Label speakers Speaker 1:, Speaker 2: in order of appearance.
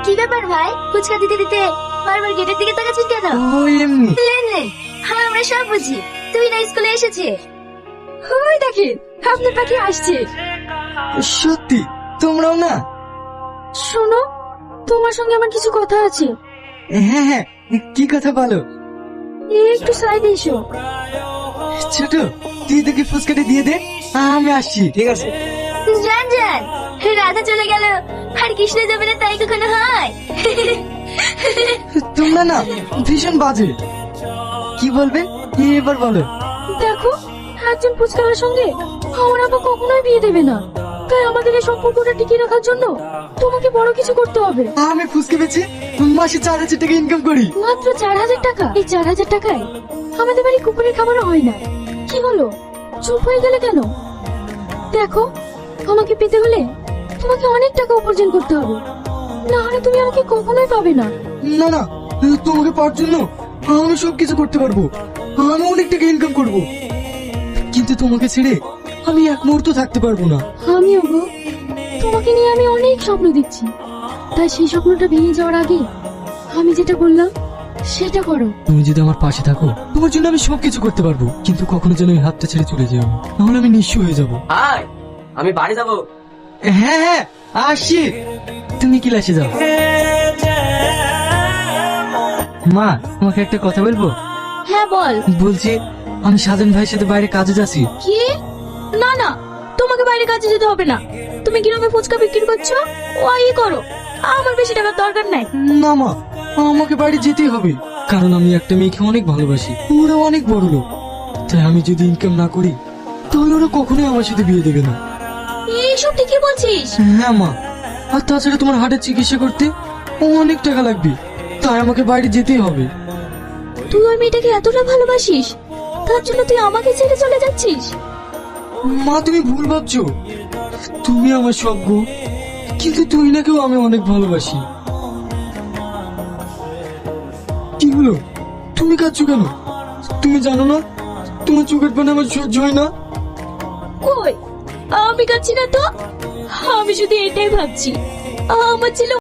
Speaker 1: কি ব্যাপার ভাই, ফুচকা দিতে দিতে বারবার গেটের দিকে তাকাচ্ছিস কেন?
Speaker 2: ওই এমনি।
Speaker 1: লেন, হ্যাঁ আমরা সব বুঝি। তুই না স্কুলে এসেছিস?
Speaker 3: ওই দেখেন আপনার পাখি আসছে।
Speaker 2: সত্যি তোমরাও না?
Speaker 3: শোনো, তোমার সঙ্গে আমার কিছু কথা আছে।
Speaker 2: হ্যাঁ হ্যাঁ, কি কথা বলো।
Speaker 3: একটু সাইডে এসো।
Speaker 2: ছোট, তুই দেখি ফুচকাটা দিয়ে দে, আমি আসছি। ঠিক আছে।
Speaker 1: জান জান, রাধা চলে গেল আর কৃষ্ণ যাবে না, তাই কখনো হয়?
Speaker 2: তোমরা না ভীষণ বাজে। কি বলবে এবার বলো।
Speaker 3: দেখো, একজন ফুচকাওয়ালার সঙ্গে আমার আব্বা কখনোই বিয়ে দেবে না। তাই আমাদের এই সম্পর্কটা টিকিয়ে রাখার জন্য তোমাকে বড় কিছু করতে হবে।
Speaker 2: আমি ফুচকা বেচে মাসে 4,000 টাকা ইনকাম করি।
Speaker 3: মাত্র 4,000 টাকা? এই 4,000 টাকায় আমাদের বাড়ি কুকুরের খাবারও হয় না। কি হলো, চুপ হয়ে গেলে কেন? দেখো, আমাকে পেতে হলে তোমাকে অনেক টাকা উপার্জন করতে হবে, না হলে তুমি আমাকে কখনোই পাবে না।
Speaker 2: না না, তোমাকে পাওয়ার জন্য আমি সবকিছু করতে পারবো। আমি অনেক টাকা ইনকাম করব, কিন্তু তোমাকে ছেড়ে আমি এক মুহূর্ত থাকতে পারবো না।
Speaker 3: আমিও গো, তোমাকে নিয়ে আমি অনেক স্বপ্ন দেখছি। তাই সেই স্বপ্নটা ভেঙে যাওয়ার আগে আমি যেটা বললাম সেটা করো।
Speaker 2: তুমি যদি আমার পাশে থাকো, তোমার জন্য আমি সবকিছু করতে পারবো, কিন্তু কখনো যেন এই হাতটা ছেড়ে চলে যাও, নাহলে আমি নিঃস্ব হয়ে যাবো।
Speaker 4: হাই, আমি বাড়ি যাবো।
Speaker 2: হ্যাঁ হ্যাঁ আসি, তুমি ক্লাসে যাও। মা, তোমাকে একটা কথা বলবো।
Speaker 3: হ্যাঁ বল।
Speaker 2: বলছি, আমি সাজান ভাইয়ের সাথে বাইরে কাজে যাচ্ছি।
Speaker 3: কি? না না, তোমাকে বাইরে কাজে যেতে হবে না। তুমি কিভাবে ফুচকা বিক্রি করছো ওই করো, আমার বেশি টাকার দরকার নাই।
Speaker 2: না মা, আমাকে বাড়ি যেতেই হবে, কারণ আমি একটা মেয়েকে অনেক ভালোবাসি। ওরা অনেক বড় লোক, তাই আমি যদি ইনকাম না করি তাহলে ওরা কখনোই আমার সাথে বিয়ে দেবে না।
Speaker 3: এইসব ঠিকই বলছিস?
Speaker 2: হ্যাঁ মা, আর তাছাড়া তোমার হার্টের চিকিৎসা করতে অনেক টাকা লাগবে, তাই আমাকে বাইরে যেতেই হবে।
Speaker 3: তুই ওই মেয়েটাকে এতটা ভালোবাসিস, তার জন্য তুই আমাকে ছেড়ে চলে যাচ্ছিস?
Speaker 2: মা, তুমি ভুল ভাবছো। তুমি আমার সব গো, কিন্তু তুই নাকেও আমি অনেক ভালোবাসি। কি হলো, তুমি কাঁদছো কেন? তুমি জানো না তোমার চোখের পানি আমার সহ্য হয় না।
Speaker 3: কই, আমি কাচ্ছি না তো। আমি শুধু এটাই ভাবছি, আমার ছেলে